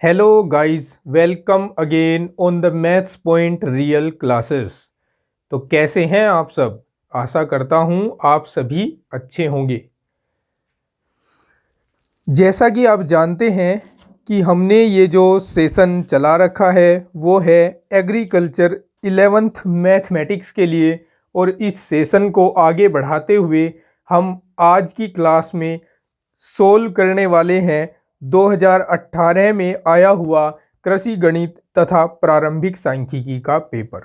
Hello guys, welcome again on the Maths Point Real Classes। तो कैसे हैं आप सब? आशा करता हूं आप सभी अच्छे होंगे। जैसा कि आप जानते हैं कि हमने ये जो सेशन चला रखा है वो है एग्रीकल्चर 11th मैथमेटिक्स के लिए, और इस सेशन को आगे बढ़ाते हुए हम आज की क्लास में सोल्व करने वाले हैं 2018 में आया हुआ कृषि गणित तथा प्रारंभिक सांख्यिकी का पेपर।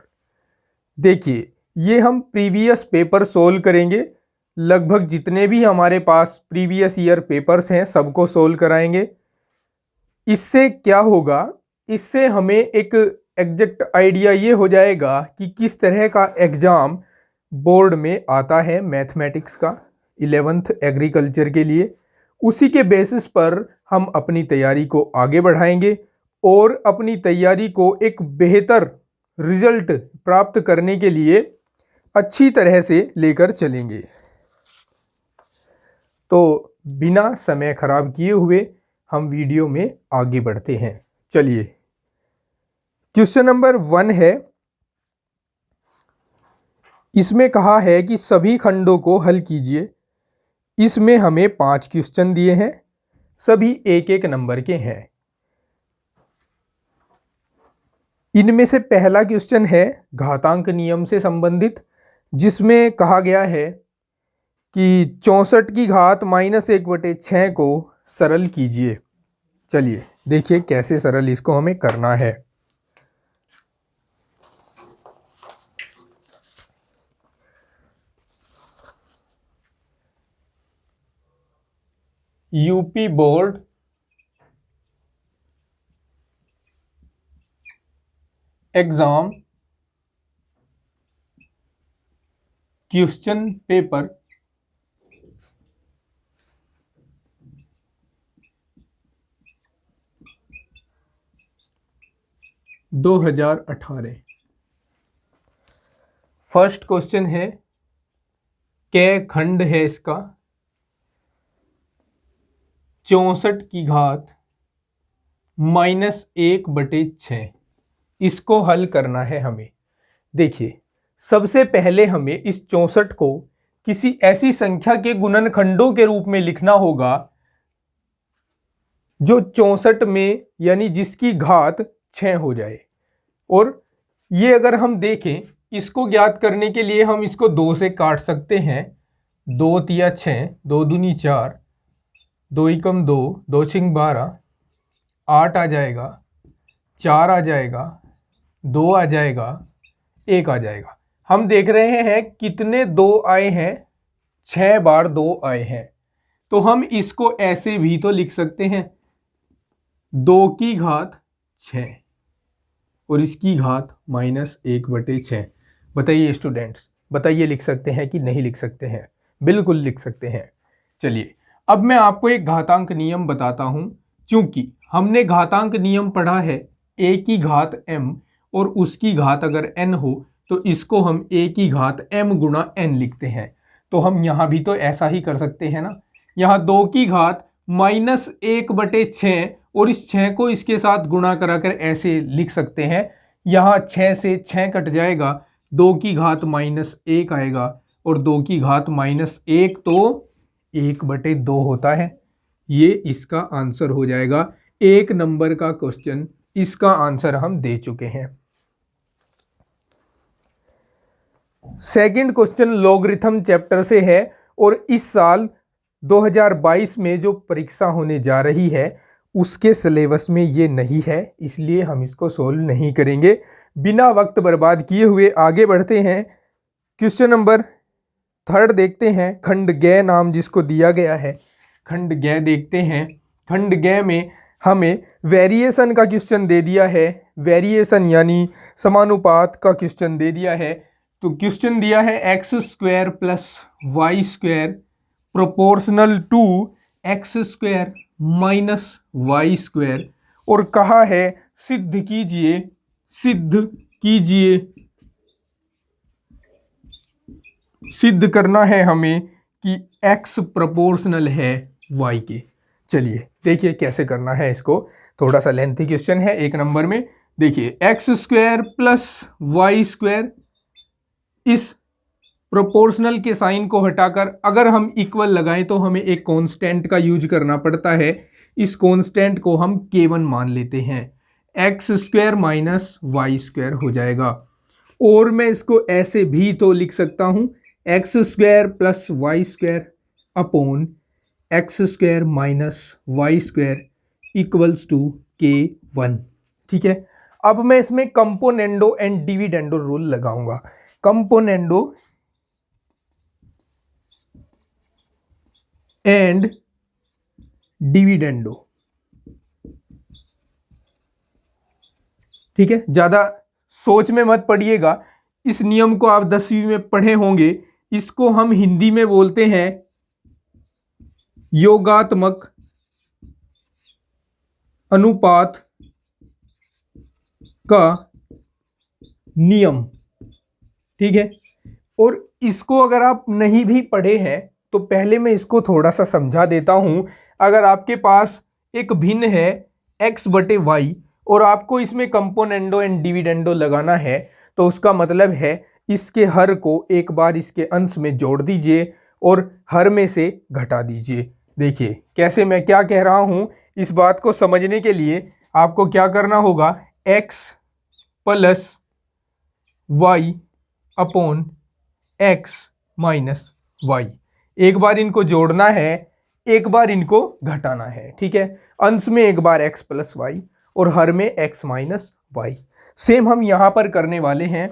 देखिए, ये हम प्रीवियस पेपर सोल्व करेंगे। लगभग जितने भी हमारे पास प्रीवियस ईयर पेपर्स हैं सबको सोल्व कराएंगे। इससे क्या होगा, इससे हमें एक एग्जैक्ट आइडिया ये हो जाएगा कि किस तरह का एग्ज़ाम बोर्ड में आता है मैथमेटिक्स का 11th एग्रीकल्चर के लिए। उसी के बेसिस पर हम अपनी तैयारी को आगे बढ़ाएंगे और अपनी तैयारी को एक बेहतर रिजल्ट प्राप्त करने के लिए अच्छी तरह से लेकर चलेंगे। तो बिना समय खराब किए हुए हम वीडियो में आगे बढ़ते हैं। चलिए, क्वेश्चन नंबर 1 है। इसमें कहा है कि सभी खंडों को हल कीजिए। इसमें हमें 5 क्वेश्चन दिए हैं, सभी एक एक नंबर के हैं। इनमें से पहला क्वेश्चन है घातांक नियम से संबंधित, जिसमें कहा गया है कि 64 की घात -1/6 को सरल कीजिए। चलिए देखिए कैसे सरल इसको हमें करना है। UP board exam question paper 2018। First question है, कै खंड है इसका? 64 की घात -1/6। इसको हल करना है हमें। देखिए, सबसे पहले हमें इस 64 को किसी ऐसी संख्या के गुणनखंडों के रूप में लिखना होगा जो 64 में यानी जिसकी घात 6 हो जाए। और ये अगर हम देखें, इसको ज्ञात करने के लिए हम इसको 2 से काट सकते हैं। 2 तिया 6, 2 दूनी 4, 2 एकम 2, 2 छिंग 12, 8 आ जाएगा, 4 आ जाएगा, 2 आ जाएगा, 1 आ जाएगा। हम देख रहे हैं कितने 2 आए हैं, 6 बार 2 आए हैं। तो हम इसको ऐसे भी तो लिख सकते हैं, 2 की घात 6 और इसकी घात -1/6। बताइए स्टूडेंट्स, बताइए लिख सकते हैं कि नहीं लिख सकते हैं? बिल्कुल लिख सकते हैं। चलिए, अब मैं आपको एक घातांक नियम बताता हूं। क्योंकि हमने घातांक नियम पढ़ा है a की घात m और उसकी घात अगर n हो तो इसको हम a की घात m गुणा n लिखते हैं। तो हम यहां भी तो ऐसा ही कर सकते हैं ना। यहां 2 की घात -1/6 और इस 6 को इसके साथ गुणा कराकर ऐसे लिख सकते हैं। यहाँ 6 से 6 कट जाएगा, 2 की घात -1 आएगा और 2 की घात -1 तो 1/2 होता है। ये इसका आंसर हो जाएगा। 1 नंबर का क्वेश्चन, इसका आंसर हम दे चुके हैं। सेकंड क्वेश्चन लॉगरिथम चैप्टर से है और इस साल 2022 में जो परीक्षा होने जा रही है उसके सिलेबस में ये नहीं है, इसलिए हम इसको सोल्व नहीं करेंगे। बिना वक्त बर्बाद किए हुए आगे बढ़ते हैं। क्वेश्चन नंबर 3 देखते हैं। खंड ग नाम जिसको दिया गया है, खंड ग देखते हैं। खंड ग में हमें वेरिएशन का क्वेश्चन दे दिया है। वेरिएशन यानी समानुपात का क्वेश्चन दे दिया है। तो क्वेश्चन दिया है x² + y² proportional to x² - y² और कहा है सिद्ध कीजिए, सिद्ध करना है हमें कि x प्रोपोर्शनल है y के। चलिए देखिए कैसे करना है इसको, थोड़ा सा लेंथी क्वेश्चन है 1 नंबर में। देखिए x square plus y square, इस प्रोपोर्शनल के साइन को हटाकर अगर हम इक्वल लगाएं तो हमें एक कांस्टेंट का यूज करना पड़ता है। इस कांस्टेंट को हम k1 मान लेते हैं। X square minus y square हो जाएगा। और मैं इसको ऐसे भी तो लिख सकता हूं, x square plus y square upon x square minus y square equals to k1। ठीक है, अब मैं इसमें कंपोनेंडो एंड डिविडेंडो रूल लगाऊंगा। कंपोनेंडो एंड डिविडेंडो, ठीक है, ज्यादा सोच में मत पड़िएगा, इस नियम को आप 10वीं में पढ़े होंगे। इसको हम हिंदी में बोलते हैं योगात्मक अनुपात का नियम। ठीक है, और इसको अगर आप नहीं भी पढ़े हैं तो पहले मैं इसको थोड़ा सा समझा देता हूं। अगर आपके पास एक भिन्न है x बटे वाई और आपको इसमें कंपोनेंडो एंड डिविडेंडो लगाना है, तो उसका मतलब है इसके हर को एक बार इसके अंश में जोड़ दीजिए और हर में से घटा दीजिए। देखिए कैसे, मैं क्या कह रहा हूं, इस बात को समझने के लिए आपको क्या करना होगा, x plus y upon x minus y, एक बार इनको जोड़ना है, एक बार इनको घटाना है। ठीक है, अंश में एक बार x प्लस वाई और हर में x माइनस वाई। सेम हम यहां पर करने वाले हैं,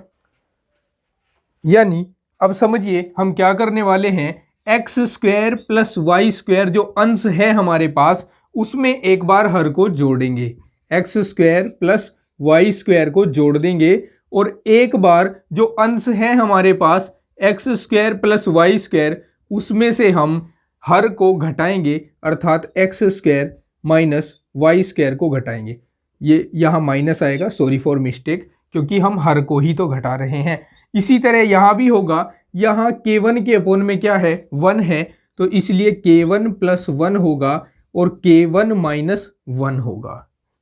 यानी अब समझिए हम क्या करने वाले हैं, x square plus y square जो अंश है हमारे पास, उसमें एक बार हर को जोड़ेंगे। X square plus y square को जोड़ देंगे और एक बार जो अंश है हमारे पास x square plus y square, उसमें से हम हर को घटाएंगे, अर्थात x square minus y square को घटाएंगे। ये यहाँ माइनस आएगा, सॉरी फॉर मिस्टेक, क्योंकि हम हर को ही तो घटा रहे हैं। इसी तरह यहाँ भी होगा, यहाँ k1 के अपोन में क्या है, 1 है, तो इसलिए k1 प्लस 1 होगा और k1 माइनस 1 होगा।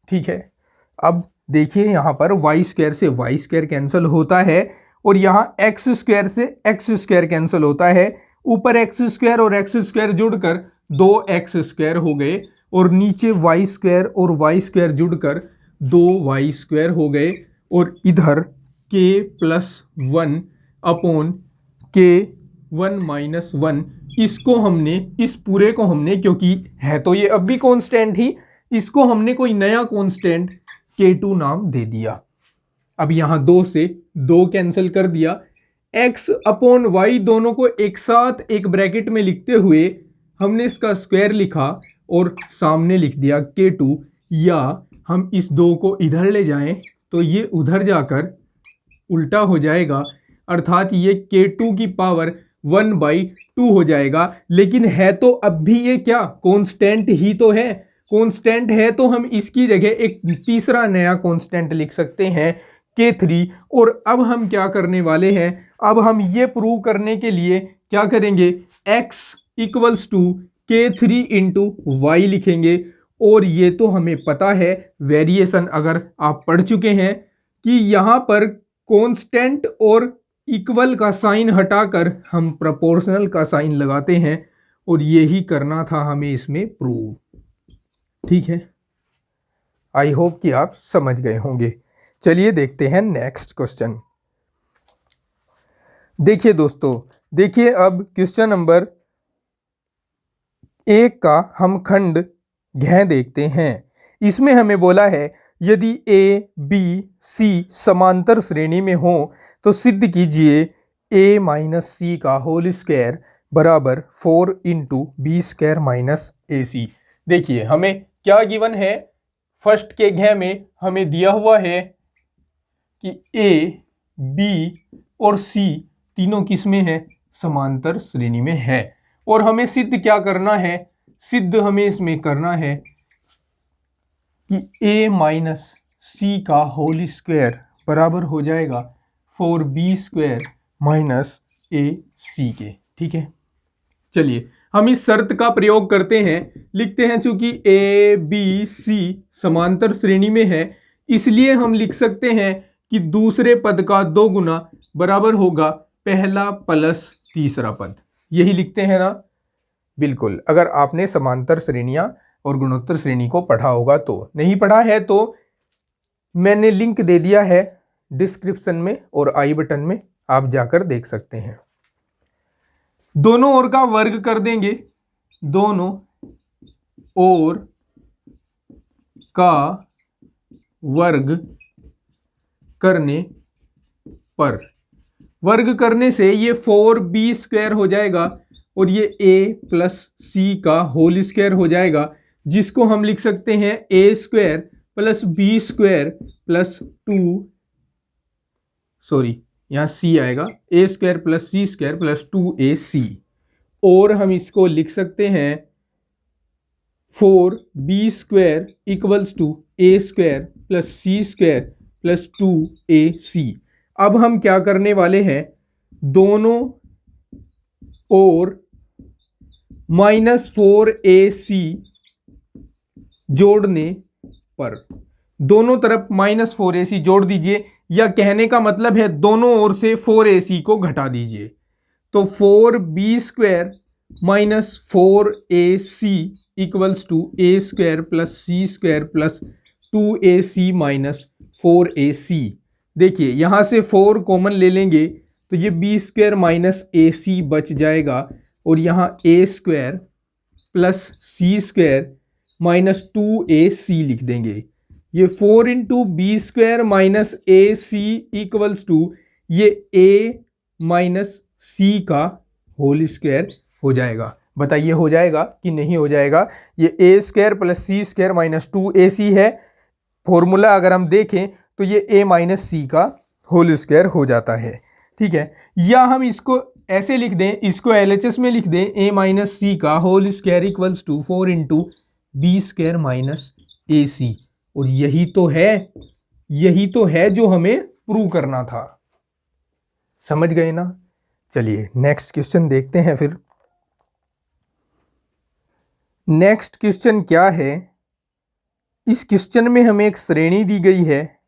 ठीक है, अब देखिए यहाँ पर वाई स्क्वायर से वाई स्क्वायर कैंसिल होता है और यहाँ एक्स स्क्वायर से एक्स स्क्वायर कैंसिल होता है। ऊपर एक्स स्क्वायर और एक्स स्क्वायर जुड़कर 2x स्क्वायर हो गए और नीचे वाई स्क्वायर और वाई स्क्वायर जुड़कर 2y स्क्वायर हो गए और इधर k plus 1 upon k1 minus 1, इसको हमने, इस पूरे को हमने, क्योंकि है तो ये अब भी कांस्टेंट ही, इसको हमने कोई नया कांस्टेंट k2 नाम दे दिया। अब यहाँ 2 से 2 कैंसिल कर दिया, x अपॉन वाई दोनों को एक साथ एक ब्रैकेट में लिखते हुए हमने इसका स्क्वायर लिखा और सामने लिख दिया k2, या हम इस 2 को इधर ले जाएं तो ये उधर जाकर उल्टा हो जाएगा, अर्थात ये k2 की पावर 1/2 हो जाएगा। लेकिन है तो अब भी ये क्या, कांस्टेंट ही तो है। कांस्टेंट है तो हम इसकी जगह एक तीसरा नया कांस्टेंट लिख सकते हैं k3। और अब हम क्या करने वाले हैं, अब हम ये प्रूव करने के लिए क्या करेंगे, x equals to k3 into y लिखेंगे। और ये तो हमें पता है, वेरिएशन अगर आप पढ़ चुके हैं, कि यहाँ पर कांस्टेंट और इक्वल का साइन हटाकर हम प्रोपोर्शनल का साइन लगाते हैं और यही करना था हमें इसमें प्रूव। ठीक है, आई होप कि आप समझ गए होंगे। चलिए देखते हैं नेक्स्ट क्वेश्चन। देखिए दोस्तों, देखिए अब क्वेश्चन नंबर 1 का हम खंड घ देखते हैं। इसमें हमें बोला है यदि a, b, c समांतर श्रेणी में हो तो सिद्ध कीजिए a माइनस सी का होल स्क्वायर बराबर 4 इंटू बी स्क्वायर माइनस ए सी। देखिए हमें क्या गिवन है, फर्स्ट के घ में हमें दिया हुआ है कि a, b और c तीनों किस में है, समांतर श्रेणी में है। और हमें सिद्ध क्या करना है, सिद्ध हमें इसमें करना है कि a माइनस सी का होल स्क्वायर बराबर हो जाएगा 4b स्क्वायर माइनस ए सी के। ठीक है, चलिए हम इस शर्त का प्रयोग करते हैं, लिखते हैं चूंकि ए बी सी समांतर श्रेणी में है, इसलिए हम लिख सकते हैं कि दूसरे पद का 2 गुना बराबर होगा पहला प्लस तीसरा पद। यही लिखते हैं ना? बिल्कुल। अगर आपने समांतर श्रेणियां और गुणोत्तर श्रेणी को पढ़ा होगा तो, नहीं पढ़ा है तो मैंने लिंक दे दिया है डिस्क्रिप्शन में और आई बटन में, आप जाकर देख सकते हैं। दोनों ओर का वर्ग कर देंगे, दोनों ओर का वर्ग करने पर, वर्ग करने से ये 4b² हो जाएगा और ये a प्लस सी का होल स्क्वायर हो जाएगा, जिसको हम लिख सकते हैं a² plus b² plus 2, sorry यहाँ c आएगा, a² plus c² plus 2ac, और हम इसको लिख सकते हैं 4b² equals to a² plus c² plus 2ac। अब हम क्या करने वाले हैं, दोनों ओर -4ac जोड़ने पर, दोनों तरफ -4ac जोड़ दीजिए, या कहने का मतलब है दोनों ओर से 4ac को घटा दीजिए। तो 4b² minus 4ac equals to a² plus c² plus 2ac minus 4ac। देखिए यहां से 4 कॉमन ले लेंगे तो ये b² माइनस ac बच जाएगा, और यहाँ a² plus c² minus 2ac लिख देंगे। ये 4 into b² minus ac equals to ये a माइनस c का होल स्क्वायर हो जाएगा। बताइए हो जाएगा कि नहीं हो जाएगा? ये a² plus c² minus 2ac है, फॉर्मूला अगर हम देखें तो ये a माइनस सी का होल स्क्वायर हो जाता है। ठीक है, या हम इसको ऐसे लिख दें, इसको LHS में लिख दें, a माइनस सी का whole square equals to 4 into b² minus ac। और यही तो है जो हमें प्रूव करना था। समझ गए ना? चलिए नेक्स्ट क्वेश्चन देखते हैं। फिर नेक्स्ट क्वेश्चन क्या है, इस क्वेश्चन में हमें एक श्रेणी दी गई है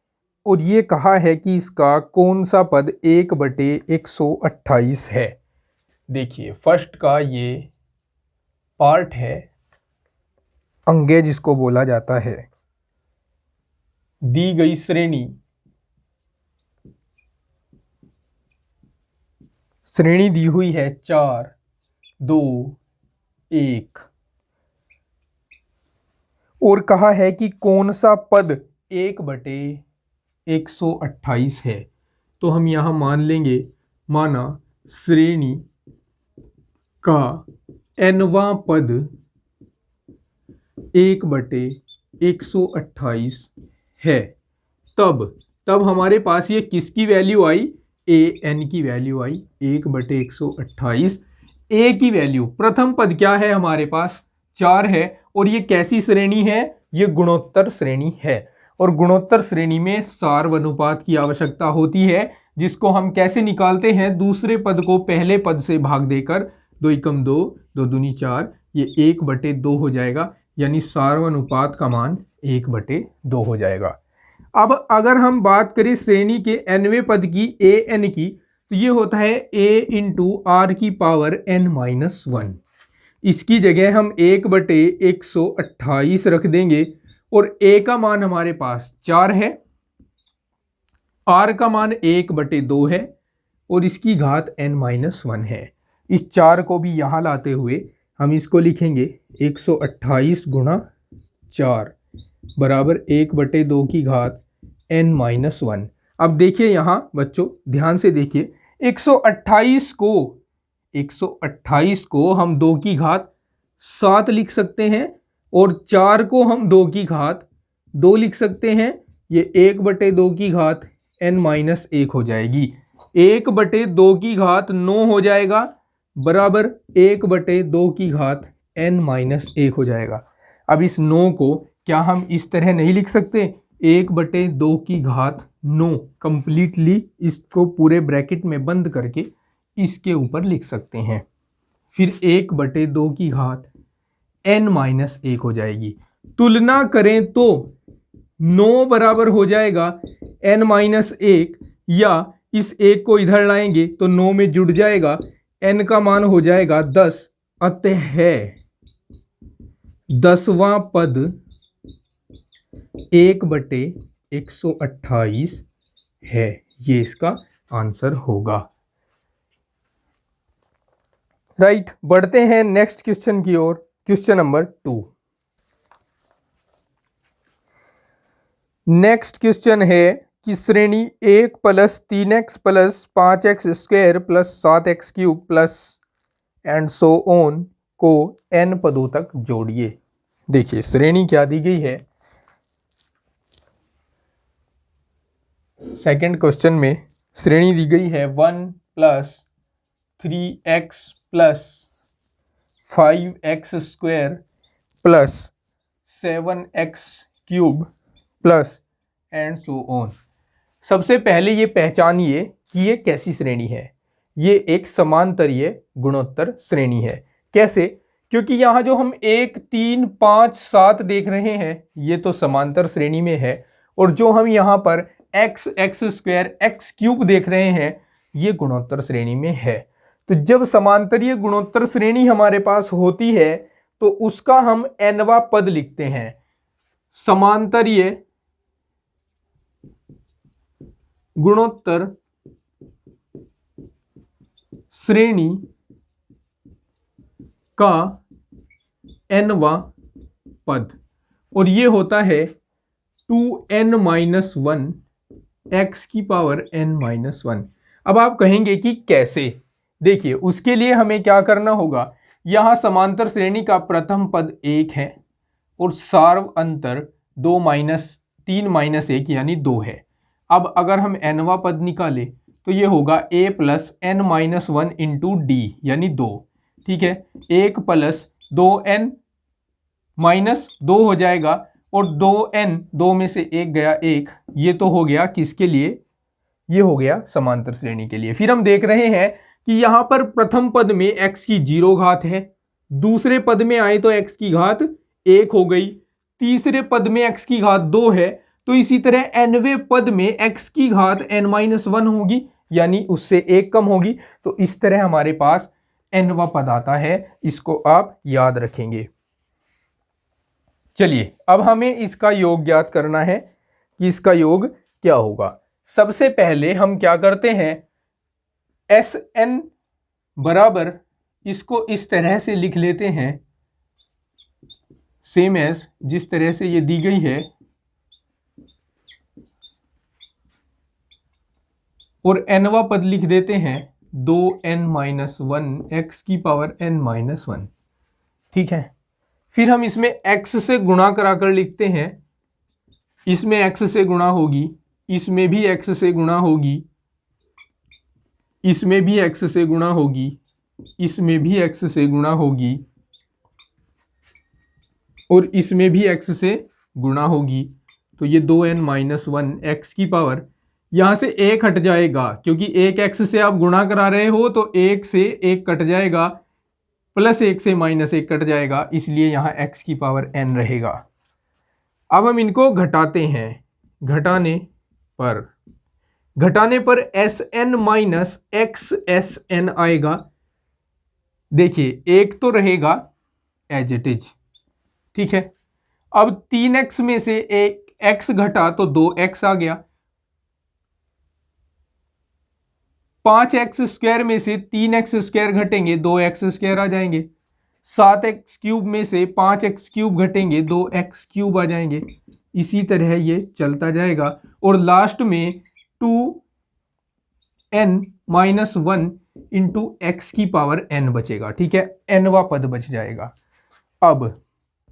और ये कहा है कि इसका कौन सा पद 1/128 है। देखिए फर्स्ट का ये पार्ट है, अंगे जिसको बोला जाता है। दी गई श्रेणी दी हुई है 4, 2, 1, और कहा है कि कौन सा पद 1/128 है। तो हम यहां मान लेंगे, माना श्रेणी का nवां पद 1/128 है, तब हमारे पास ये किसकी वैल्यू आई, an की वैल्यू आई 1/128। a की वैल्यू, प्रथम पद क्या है हमारे पास 4 है, और ये कैसी श्रेणी है, ये गुणोत्तर श्रेणी है। और गुणोत्तर श्रेणी में सार्वनुपात की आवश्यकता होती है, जिसको हम कैसे निकालते हैं, दूसरे पद को पहले पद से भाग देकर, 2 एकम 2, 2 दूनी 4, ये 1/2 हो जाएगा, यानी सार्वनुपात का मान 1/2 हो जाएगा। अब अगर हम बात करें श्रेणी के nवें पद की an की, तो ये होता है a इंटू r की पावर n-1। इसकी जगह हम 1/128 रख देंगे, और a का मान हमारे पास 4 है, r का मान 1/2 है, और इसकी घात n-1 है। इस 4 को भी यहाँ लाते हुए हम इसको लिखेंगे 128 गुणा 4 बराबर 1/2 की घात n-1। अब देखिए यहाँ बच्चों ध्यान से देखिए, 128 को हम 2 की घात 7 लिख सकते हैं, और 4 को हम 2 की घात 2 लिख सकते हैं। ये 1/2 की घात n-1 हो जाएगी, 1/2 की घात 9 हो जाएगा, बराबर 1/2 की घात n-1 हो जाएगा। अब इस 9 को क्या हम इस तरह नहीं लिख सकते, 1/2 की घात 9 कंप्लीटली इसको पूरे ब्रैकेट में बंद करके इसके ऊपर लिख सकते हैं। फिर 1/2 की घात n-1 हो जाएगी। तुलना करें तो 9 बराबर हो जाएगा n-1, या इस 1 को इधर लाएंगे तो 9 में जुड़ जाएगा, n का मान हो जाएगा 10। अतः 10वां पद 1/128 है। ये इसका आंसर होगा। राइट, बढ़ते हैं नेक्स्ट क्वेश्चन की ओर। Question number 2। नेक्स्ट क्वेश्चन है कि श्रेणी 1 + 3x + 5x² + 7x³ plus and so on को n पदों तक जोड़िए। देखिए श्रेणी क्या दी गई है। सेकंड क्वेश्चन में श्रेणी दी गई है 1 + 3x + 5x² + 7x³ plus and so on. सबसे पहले ये पहचानिए कि ये कैसी श्रेणी है। ये एक समांतरीय गुणोत्तर श्रेणी है। कैसे? क्योंकि यहाँ जो हम 1, 3, 5, 7 देख रहे हैं ये तो समांतर श्रेणी में है, और जो हम यहाँ पर x, x² x³ देख रहे हैं ये गुणोत्तर श्रेणी में है। तो जब समांतरीय गुणोत्तर श्रेणी हमारे पास होती है तो उसका हम nवां पद लिखते हैं। समांतरीय गुणोत्तर श्रेणी का nवां पद, और ये होता है 2n-1 x⁻n-1। अब आप कहेंगे कि कैसे? देखिए उसके लिए हमें क्या करना होगा। यहां समांतर श्रेणी का प्रथम पद 1 है और सार्व अंतर 2 - 3 - 1 यानी 2 है। अब अगर हम nवां पद निकालें तो ये होगा a + n-1 × d यानी 2। ठीक है, 1 + 2n - 2 हो जाएगा, और 2n 2 में से 1 गया 1, ये तो हो गया किसके लिए? ये हो गया समांतर श्रेणी के लिए। फिर हम देख रहे हैं कि यहां पर प्रथम पद में x की 0 घात है, दूसरे पद में आए तो x की घात 1 हो गई, तीसरे पद में x की घात 2 है, तो इसी तरह nवें पद में x की घात n-1 होगी, यानी उससे 1 कम होगी। तो इस तरह हमारे पास nवां पद आता है। इसको आप याद रखेंगे। चलिए अब हमें इसका योग ज्ञात करना है कि इसका योग क्या होगा। सबसे पहले हम क्या करते हैं, Sn बराबर इसको इस तरह से लिख लेते हैं, सेम एज जिस तरह से ये दी गई है, और nवां पद लिख देते हैं 2n-1 x⁻n-1। ठीक है, फिर हम इसमें x से गुणा कराकर लिखते हैं। इसमें x से गुणा होगी, इसमें भी x से गुणा होगी, इसमें भी x से गुणा होगी, इसमें भी x से गुणा होगी, और इसमें भी x से गुणा होगी। तो ये 2n-1 x⁻, यहां से 1 हट जाएगा क्योंकि 1 x से आप गुणा करा रहे हो, तो 1 से 1 कट जाएगा, +1 से -1 कट जाएगा, इसलिए यहां x⁻n रहेगा। अब हम इनको घटाते हैं। घटाने पर Sn - xSn आएगा। देखिए एक तो रहेगा एज इट इज। ठीक है, अब 3x में से 1 x घटा तो 2x आ गया, 5x² में से 3x² घटेंगे 2x² आ जाएंगे, 7x³ में से 5x³ घटेंगे 2x³ आ जाएंगे। इसी तरह ये चलता जाएगा, और लास्ट में 2n-1 × x⁻n बचेगा। ठीक है, nवां पद बच जाएगा। अब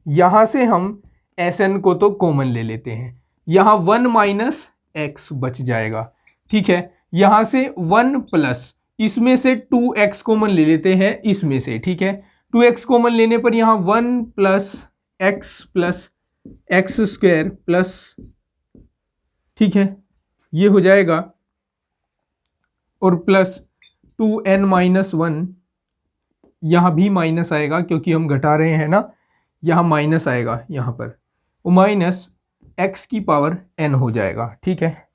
यहां से हम Sn को तो कॉमन ले लेते हैं, यहां 1 - x बच जाएगा। ठीक है, यहां से 1 प्लस इसमें से 2x कॉमन ले लेते हैं इसमें से। ठीक है, 2x कॉमन लेने पर यहां 1 + x + x² प्लस, ठीक है ये हो जाएगा, और प्लस 2n - 1 यहाँ भी माइनस आएगा क्योंकि हम घटा रहे हैं ना, यहाँ माइनस आएगा यहाँ पर, वो माइनस एक्स की पावर n हो जाएगा। ठीक है,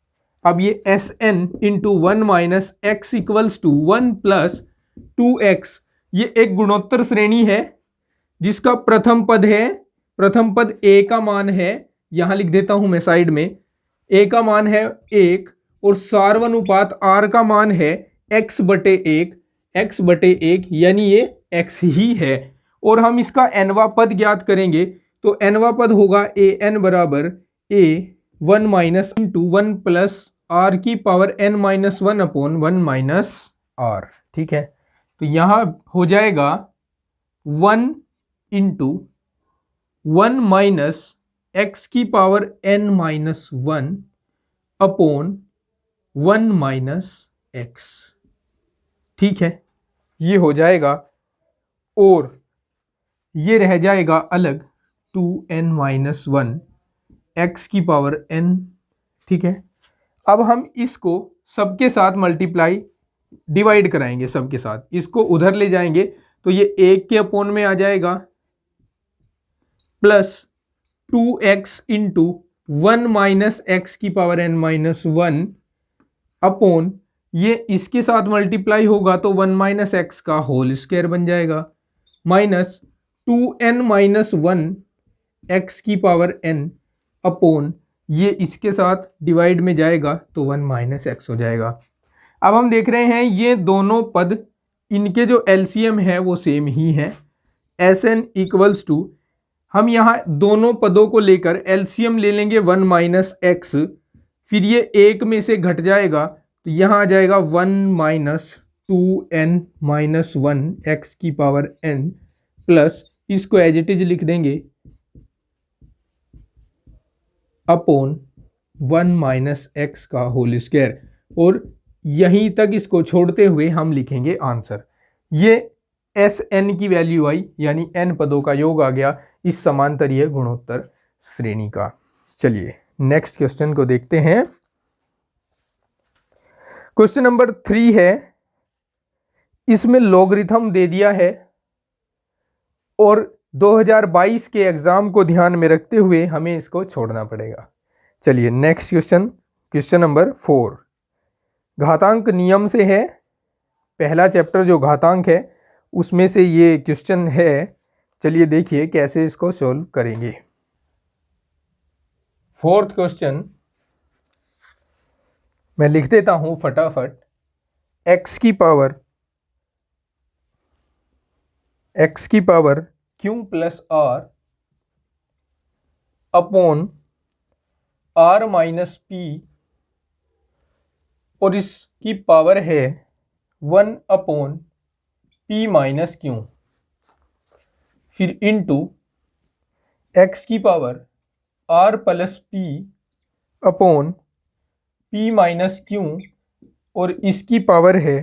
अब ये S N into one minus x equals to one plus two x, ये एक गुणोत्तर श्रेणी है जिसका प्रथम पद है, प्रथम पद a का मान है, यहाँ लिख देता हूँ मैं साइड में, a का मान है 1 और सार्वनुपात r का मान है x बटे 1 यानी ये x ही है। और हम इसका nवा पद ज्ञात करेंगे, तो nवा पद होगा a n बराबर a one minus into one plus r की power n minus one upon one minus r. ठीक है, तो यहाँ हो जाएगा 1 इंटू वन माइनस एक्स की power n minus one upon one minus x. ठीक है, ये हो जाएगा और ये रह जाएगा अलग 2n माइनस वन एक्स की पावर n। ठीक है, अब हम इसको सबके साथ मल्टीप्लाई डिवाइड कराएंगे, सबके साथ इसको उधर ले जाएंगे तो ये एक के अपोन में आ जाएगा plus 2x into one minus x की power n minus one upon ये इसके साथ मल्टीप्लाई होगा तो वन माइनस एक्स का होल स्क्वायर बन जाएगा minus 2n minus one x की पावर n अपॉन ये इसके साथ डिवाइड में जाएगा तो वन माइनस एक्स हो जाएगा। अब हम देख रहे हैं ये दोनों पद, इनके जो एलसीएम है वो सेम ही है, एस एन इक्वल्स टू, हम यहाँ दोनों पदों को लेकर एलसीएम ले लेंगे वन माइनस एक्स, फिर ये एक में से घट जाएगा तो यहाँ आ जाएगा one minus two n minus one x की पावर n प्लस इसको एज इट इज लिख देंगे अपॉन वन माइनस एक्स का होल स्क्वायर, और यहीं तक इसको छोड़ते हुए हम लिखेंगे आंसर। ये एस एन की वैल्यू आई, यानी n पदों का योग आ गया इस समांतरीय गुणोत्तर श्रेणी का। चलिए नेक्स्ट क्वेश्चन को देखते हैं। क्वेश्चन नंबर 3 है, इसमें लॉगरिथम दे दिया है और 2022 के एग्जाम को ध्यान में रखते हुए हमें इसको छोड़ना पड़ेगा। चलिए नेक्स्ट क्वेश्चन, क्वेश्चन नंबर 4 घातांक नियम से है, पहला चैप्टर जो घातांक है उसमें से ये क्वेश्चन है। चलिए देखिए कैसे इसको सॉल्व करेंगे। फोर्थ क्वेश्चन मैं लिख देता हूं फटाफट, x की power q plus r upon r minus p और इसकी पावर है 1 अपॉन p माइनस क्यू, फिर इंटू x की power r plus p upon p minus q और इसकी पावर है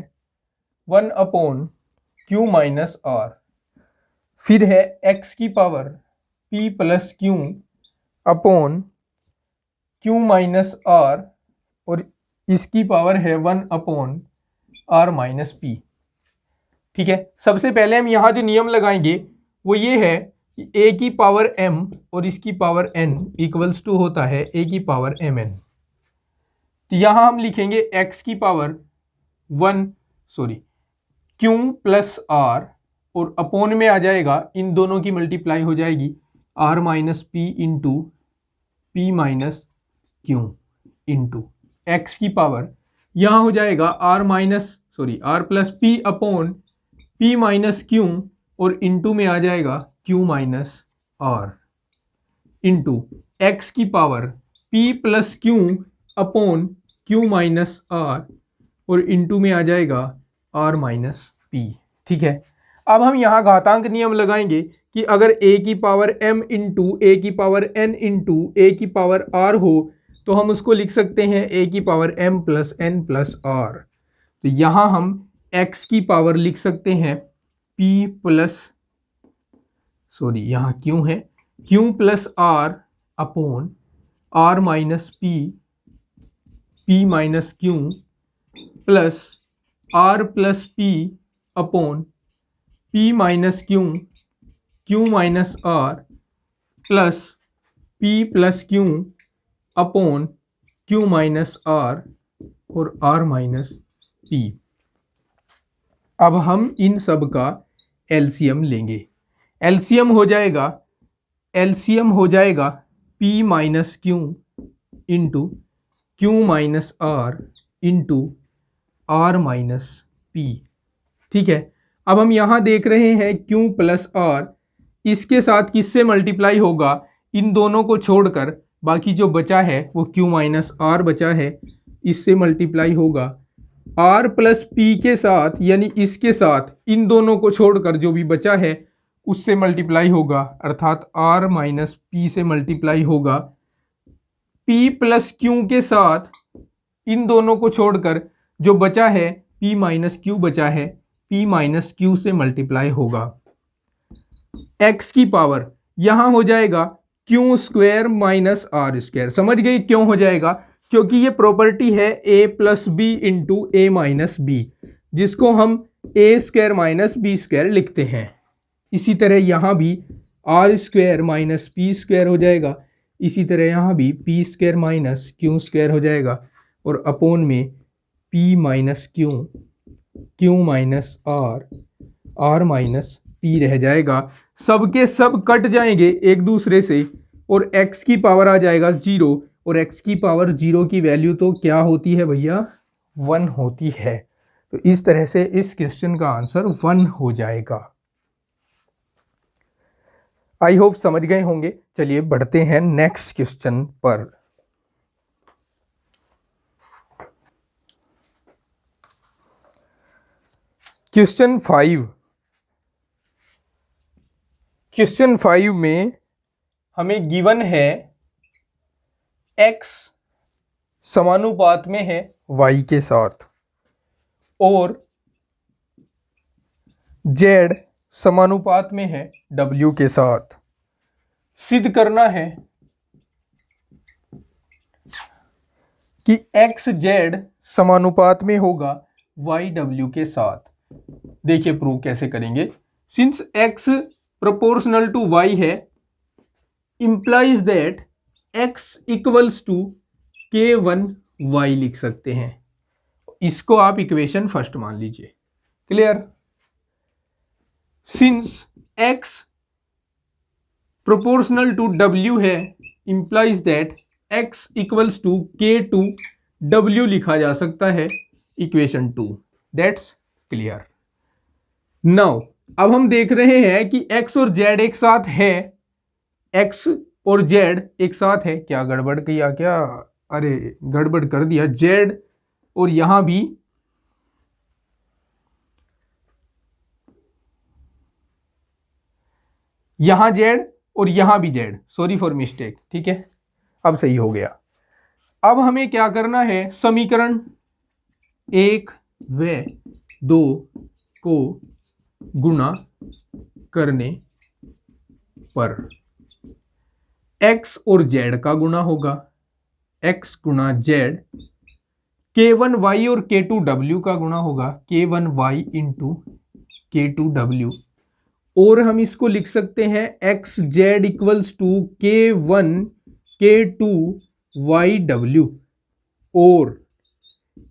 1 अपॉन q माइनस r, फिर है x की power p plus q upon q minus r और इसकी पावर है 1 अपॉन r माइनस p। ठीक है, सबसे पहले हम यहाँ जो नियम लगाएंगे वो ये है कि a की पावर m और इसकी पावर n इक्वल्स टू होता है a की पावर mn। तो यहाँ हम लिखेंगे x की पावर q प्लस r और अपोन में आ जाएगा, इन दोनों की मल्टीप्लाई हो जाएगी r minus p into p minus q into x की पावर, यहाँ हो जाएगा r plus p upon p minus q और इंटू में आ जाएगा q minus r into x की power p plus q upon q minus r और इंटू में आ जाएगा r माइनस p। ठीक है, अब हम यहाँ घातांक नियम लगाएंगे कि अगर a की पावर m इंटू a की पावर n इंटू a की पावर r हो तो हम उसको लिख सकते हैं a की power m plus n plus r। तो यहाँ हम x की पावर लिख सकते हैं p प्लस यहाँ q है q plus r upon r minus p minus q plus r plus p upon P minus Q, Q minus R plus P plus Q upon Q minus R और R minus P। अब हम इन सब का LCM लेंगे। LCM हो जाएगा P minus q into Q minus R into R minus P। ठीक है, अब हम यहाँ देख रहे हैं Q प्लस R, इसके साथ किससे मल्टीप्लाई होगा, इन दोनों को छोड़कर बाकी जो बचा है वो Q माइनस R बचा है, इससे मल्टीप्लाई होगा। R प्लस P के साथ यानी इसके साथ इन दोनों को छोड़कर जो भी बचा है उससे मल्टीप्लाई होगा, अर्थात R माइनस P से मल्टीप्लाई होगा। P प्लस Q के साथ इन दोनों को छोड़कर जो बचा है P माइनस Q बचा है, P माइनस Q से मल्टीप्लाई होगा। x की पावर यहां हो जाएगा Q square minus R square. समझ गए क्यों हो जाएगा, क्योंकि ये प्रॉपर्टी है A plus B into A minus b, जिसको हम a square minus B square लिखते हैं। इसी तरह यहाँ भी R square minus p square हो जाएगा, इसी तरह यहाँ भी P square minus Q square हो जाएगा, और अपोन में P minus Q minus R minus P रह जाएगा। सबके सब कट जाएंगे एक दूसरे से और x की पावर आ जाएगा 0, और x की पावर 0 की वैल्यू तो क्या होती है भैया, 1 होती है। तो इस तरह से इस क्वेश्चन का आंसर 1 हो जाएगा। आई होप समझ गए होंगे। चलिए बढ़ते हैं नेक्स्ट क्वेश्चन पर। क्वेश्चन 5 में हमें गिवन है x समानुपात में है y के साथ और z समानुपात में है w के साथ। सिद्ध करना है कि x z समानुपात में होगा y w के साथ। देखिए प्रूव कैसे करेंगे। Since x proportional to y है, implies that x equals to k1y लिख सकते हैं। इसको आप इक्वेशन फर्स्ट मान लीजिए। Clear. Since x proportional to w है, implies that x equals to k2w लिखा जा सकता है इक्वेशन 2। That's clear. नाउ अब हम देख रहे हैं कि x और z एक साथ है, x और z एक साथ है। क्या गड़बड़ किया क्या, अरे गड़बड़ कर दिया। z और यहां भी यहां z और यहां भी z, सॉरी फॉर मिस्टेक। ठीक है, अब सही हो गया। अब हमें क्या करना है, समीकरण 1 व 2 को गुणा करने पर x और z का गुणा होगा, x गुणा z, k1y और k2w का गुणा होगा, k1y इंटू k2w। और हम इसको लिख सकते हैं x z equals to k1 k2 yw, और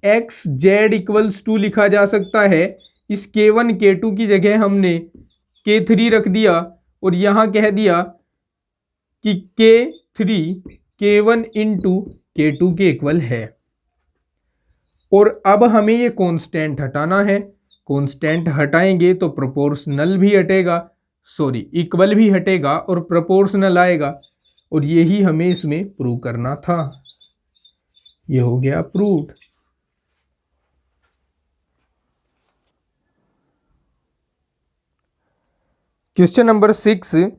एक्स जेड इक्वल्स टू लिखा जा सकता है, इस k1 k2 की जगह हमने k3 रख दिया और यहां कह दिया कि k3 k1 इंटू k2 के इक्वल है। और अब हमें ये कांस्टेंट हटाना है। कांस्टेंट हटाएंगे तो प्रोपोर्शनल भी हटेगा, सॉरी इक्वल भी हटेगा और प्रोपोर्शनल आएगा, और यही हमें इसमें प्रूव करना था। ये हो गया प्रूव्ड। क्वेश्चन नंबर 6,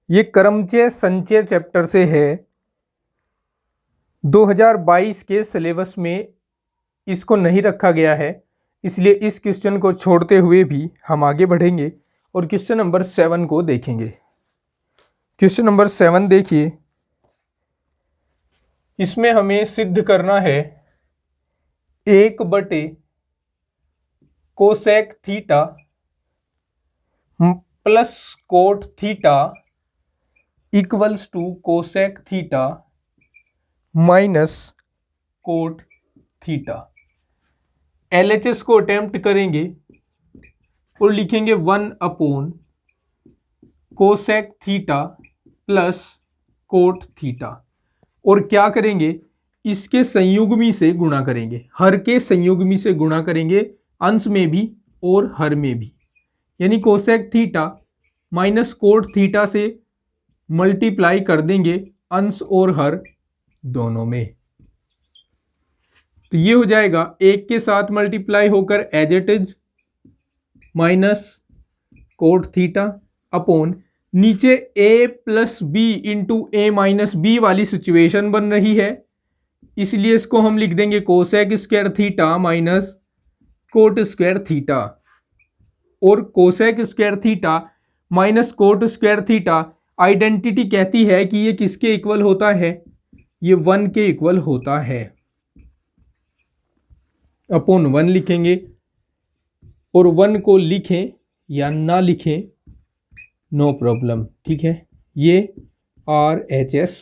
ये कर्मचय संचय चैप्टर से है। 2022 के सिलेबस में इसको नहीं रखा गया है, इसलिए इस क्वेश्चन को छोड़ते हुए भी हम आगे बढ़ेंगे और क्वेश्चन नंबर 7 को देखेंगे। क्वेश्चन नंबर 7 देखिए, इसमें हमें सिद्ध करना है 1 बटे cosec theta plus cot theta equals to cosec theta minus cot theta. LHS को अटेम्प्ट करेंगे और लिखेंगे 1 cosec theta plus cot theta, और क्या करेंगे, इसके संयुग्मी से गुणा करेंगे, हर के संयुग्मी से गुणा करेंगे, अंश में भी और हर में भी, यानी cosec theta minus cot theta से मल्टीप्लाई कर देंगे अंश और हर दोनों में। तो ये हो जाएगा एक के साथ मल्टीप्लाई होकर as it is minus cot theta upon नीचे a plus B into A minus b वाली सिचुएशन बन रही है, इसलिए इसको हम लिख देंगे cosec square theta minus cot square theta, और cosec square theta minus cot square theta identity कहती है कि ये किसके इक्वल होता है, ये 1 के इक्वल होता है। अपॉन 1 लिखेंगे, और 1 को लिखें या ना लिखें नो प्रॉब्लम, ठीक है, ये RHS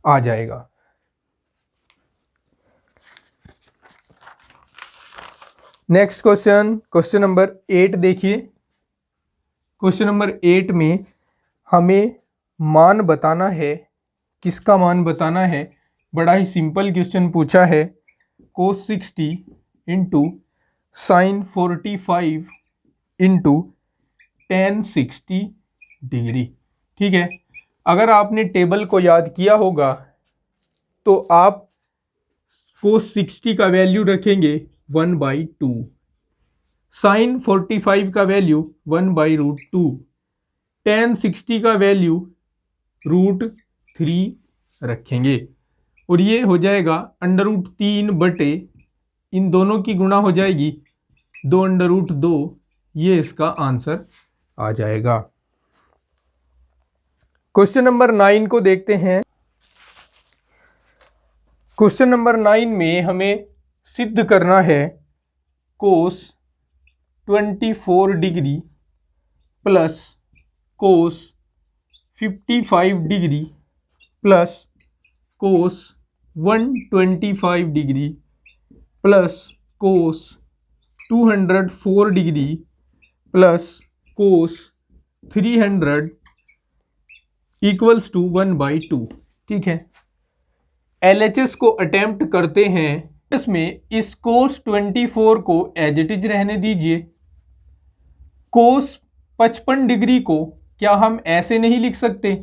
आ जाएगा। नेक्स्ट क्वेश्चन नंबर 8 देखिए। क्वेश्चन नंबर 8 में हमें मान बताना है, किसका मान बताना है, बड़ा ही सिंपल क्वेश्चन पूछा है, cos 60 into sine 45 into tan 60 degree. ठीक है, अगर आपने टेबल को याद किया होगा तो आप cos 60 का वैल्यू रखेंगे 1/2, साइन 45 का वैल्यू 1/√2, tan 60 का वैल्यू √3 रखेंगे, और ये हो जाएगा √3 बटे इन दोनों की गुणा हो जाएगी 2√2, ये इसका आंसर आ जाएगा। क्वेश्चन नंबर 9 को देखते हैं। क्वेश्चन नंबर 9 में हमें सिद्ध करना है cos 24 degree plus cos 55 degree plus cos 125 degree plus cos 204 degree plus cos 300 equals to 1/2। ठीक है, LHS को अटेम्प्ट करते हैं। इसमें इस cos 24 को एज इट इज रहने दीजिए। cos 55 डिग्री को क्या हम ऐसे नहीं लिख सकते,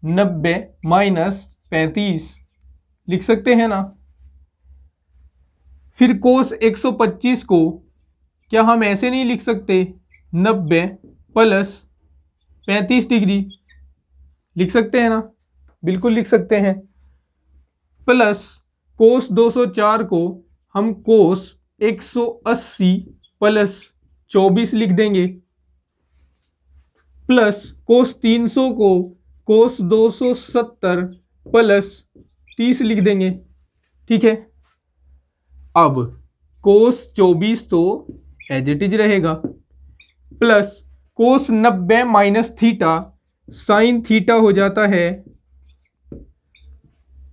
90 माइनस 35 लिख सकते हैं ना। फिर cos 125 को क्या हम ऐसे नहीं लिख सकते, 90 प्लस 35 डिग्री लिख सकते हैं ना, बिल्कुल लिख सकते हैं। प्लस cos 204 को हम cos 180 प्लस 24 लिख देंगे, प्लस cos 300 को cos 270 प्लस 30 लिख देंगे। ठीक है, अब cos 24 तो एज इट इज रहेगा, plus cos 90 minus theta sine theta हो जाता है,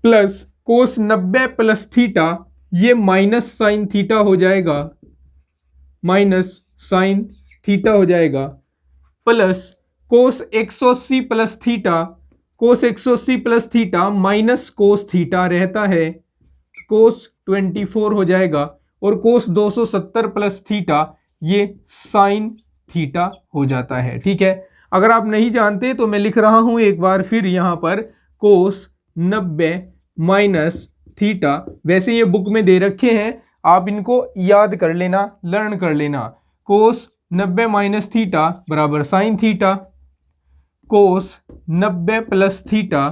प्लस cos 90 प्लस थीटा ये माइनस साइन थीटा हो जाएगा, माइनस साइन थीटा हो जाएगा, plus cos 180 plus theta, cos 180 plus theta minus cos theta रहता है, cos 24 हो जाएगा, और cos 270 प्लस थीटा ये साइन थीटा हो जाता है। ठीक है, अगर आप नहीं जानते तो मैं लिख रहा हूं एक बार फिर यहाँ पर cos 90 माइनस थीटा, वैसे ये बुक में दे रखे हैं, आप इनको याद कर लेना, लर्न कर लेना। cos 90 माइनस थीटा बराबर sine theta, cos 90 plus theta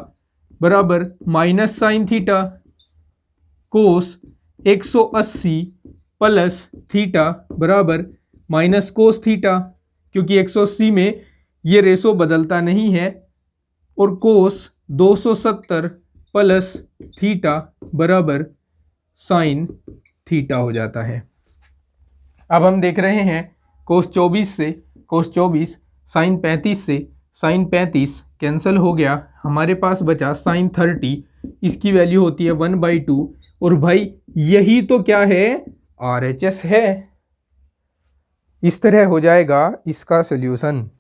बराबर minus sine theta, cos 180 plus theta बराबर माइनस कोस थीटा, क्योंकि 180 में ये रेशो बदलता नहीं है, और cos 270 प्लस थीटा बराबर साइन थीटा हो जाता है। अब हम देख रहे हैं cos 24 से cos 24, साइन 35 से साइन 35 कैंसिल हो गया, हमारे पास बचा साइन 30, इसकी वैल्यू होती है 1/2। और भाई यही तो क्या है, RHS है। इस तरह हो जाएगा इसका सॉल्यूशन।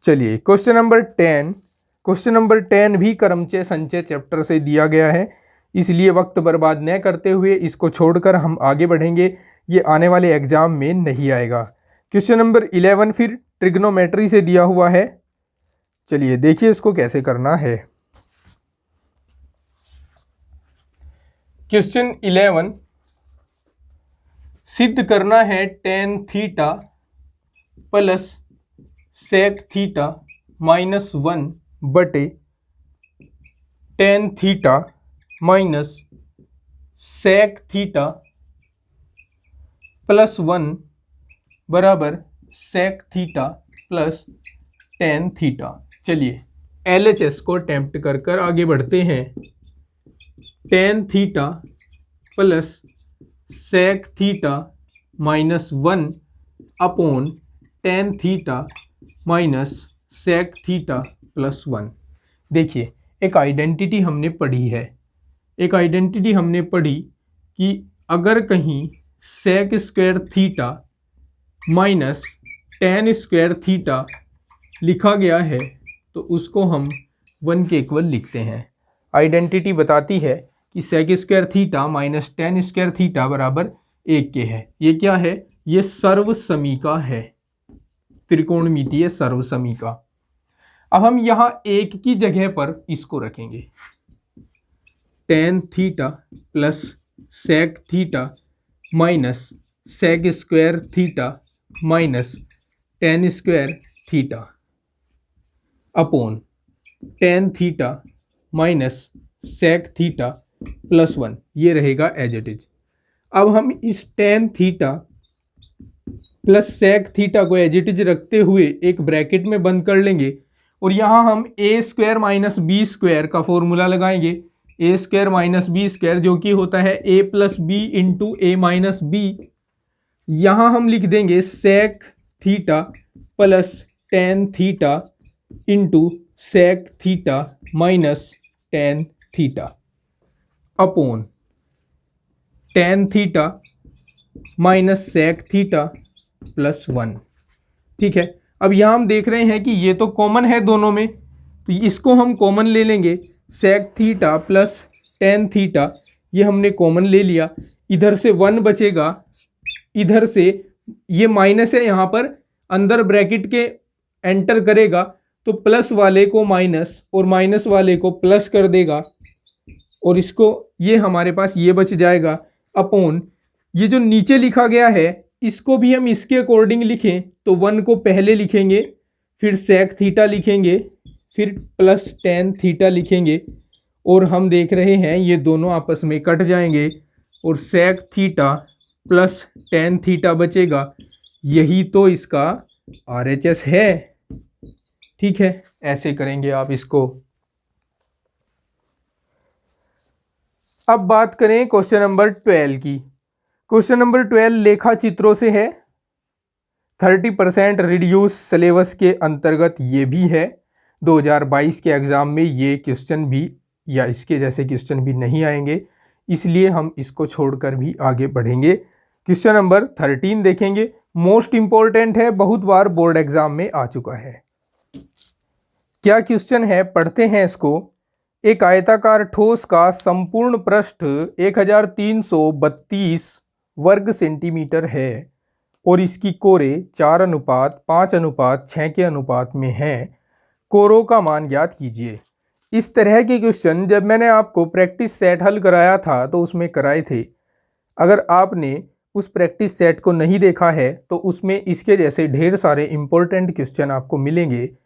चलिए क्वेश्चन नंबर 10। क्वेश्चन नंबर 10 भी क्रमचय संचय चैप्टर से दिया गया है, इसलिए वक्त बर्बाद न करते हुए इसको छोड़कर हम आगे बढ़ेंगे, ये आने वाले एग्जाम में नहीं आएगा। क्वेश्चन नंबर 11 फिर ट्रिग्नोमेट्री से दिया हुआ है। चलिए देखिए इसको कैसे करना है। क्वेश्चन 11, सिद्ध करना है tan theta plus sec theta minus 1 बटे tan theta minus sec theta plus 1 बराबर sec theta plus tan theta. चलिए LHS को अटेम्प्ट कर कर आगे बढ़ते हैं। tan theta plus sec theta minus 1 upon tan theta minus sec theta plus 1। देखिए एक आइडेंटिटी हमने पढ़ी है, एक आइडेंटिटी हमने पढ़ी कि अगर कहीं sec square theta minus tan square theta लिखा गया है तो उसको हम 1 के इक्वल लिखते हैं। आइडेंटिटी बताती है कि sec square theta minus tan square theta बराबर 1 के है। ये क्या है, ये सर्वसमीका है, त्रिकोणमितीय सर्वसमीका। अब हम यहाँ 1 की जगह पर इसको रखेंगे, tan theta plus sec theta minus sec square theta minus tan square theta upon tan theta minus sec theta plus 1, ये रहेगा एज इट इज। अब हम इस tan theta plus sec theta को एज इट इज रखते हुए एक bracket में बंद कर लेंगे और यहाँ हम a square minus B square का फॉर्मूला लगाएंगे। a square minus B square जो कि होता है a plus B into A minus B. यहाँ हम लिख देंगे sec theta plus tan theta into sec theta minus tan theta upon tan theta minus sec theta plus 1। ठीक है, अब यहाँ हम देख रहे हैं कि ये तो कॉमन है दोनों में, तो इसको हम कॉमन ले लेंगे। sec theta plus tan theta ये हमने कॉमन ले लिया, इधर से 1 बचेगा, इधर से ये माइनस है, यहाँ पर अंदर ब्रैकेट के एंटर करेगा तो प्लस वाले को माइनस और माइनस वाले को प्लस कर देगा और इसको ये हमारे पास ये बच जाएगा अपॉन ये जो नीचे लिखा गया है इसको भी हम इसके अकॉर्डिंग लिखें तो 1 को पहले लिखेंगे, फिर sec थीटा लिखेंगे, फिर प्लस tan थीटा लिखेंगे और हम देख रहे हैं ये दोनों आपस में कट जाएंगे और sec theta plus tan theta बचेगा। यही तो इसका RHS है। ठीक है, ऐसे करेंगे आप इसको। अब बात करें क्वेश्चन नंबर 12 की। क्वेश्चन नंबर 12 लेखा चित्रों से है, 30% रिड्यूस सिलेबस के अंतर्गत ये भी है। 2022 के एग्ज़ाम में ये क्वेश्चन भी या इसके जैसे क्वेश्चन भी नहीं आएंगे, इसलिए हम इसको छोड़कर भी आगे बढ़ेंगे। क्वेश्चन नंबर 13 देखेंगे, मोस्ट इम्पोर्टेंट है, बहुत बार बोर्ड एग्जाम में आ चुका है। क्या क्वेश्चन है, पढ़ते हैं इसको। एक आयताकार ठोस का संपूर्ण पृष्ठ 1332 वर्ग सेंटीमीटर है और इसकी कोरे 4:5:6 के अनुपात में है। कोरों का मान ज्ञात कीजिए। इस तरह के क्वेश्चन जब मैंने आपको प्रैक्टिस सेट हल कराया था तो उसमें कराए थे। अगर आपने उस प्रैक्टिस सेट को नहीं देखा है तो उसमें इसके जैसे ढेर सारे इंपॉर्टेंट क्वेश्चन आपको मिलेंगे।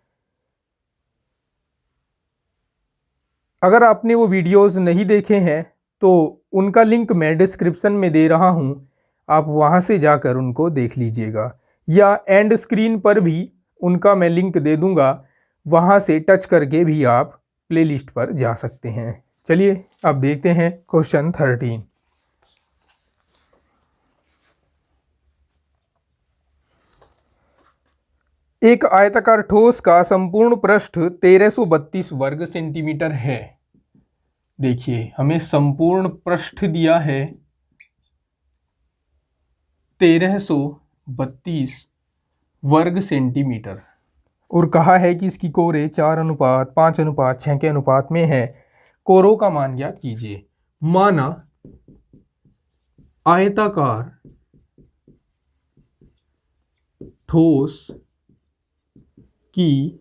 अगर आपने वो वीडियोस नहीं देखे हैं तो उनका लिंक मैं डिस्क्रिप्शन में दे रहा हूँ, आप वहाँ से जाकर उनको देख लीजिएगा, या एंड स्क्रीन पर भी उनका मैं लिंक दे दूँगा, वहाँ से टच करके भी आप प्लेलिस्ट पर जा सकते हैं। चलिए अब देखते हैं क्वेश्चन 13। एक आयताकार ठोस का संपूर्ण पृष्ठ 1332 वर्ग सेंटीमीटर है। देखिए हमें संपूर्ण पृष्ठ दिया है 1332 वर्ग सेंटीमीटर और कहा है कि इसकी कोरे 4:5:6 के अनुपात में है। कोरों का मान ज्ञात कीजिए। माना आयताकार ठोस की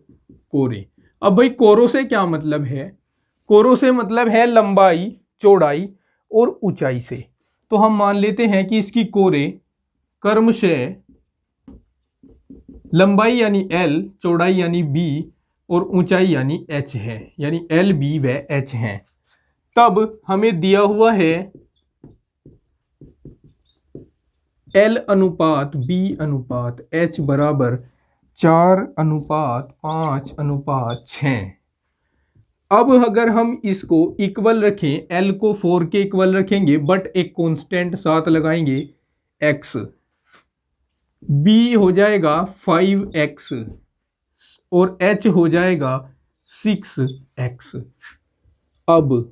कोरे। अब भाई कोरों से क्या मतलब है? कोरों से मतलब है लंबाई, चौड़ाई और ऊंचाई से। तो हम मान लेते हैं कि इसकी कोरे क्रमशः लंबाई यानी L, चौड़ाई यानी B और ऊंचाई यानी H है, यानी L, B व H है। तब हमें दिया हुआ है L अनुपात B अनुपात H बराबर 4:5:6। अब अगर हम इसको इक्वल रखें, L को 4 के इक्वल रखेंगे बट एक कांस्टेंट साथ लगाएंगे X, B हो जाएगा 5x और H हो जाएगा 6x। अब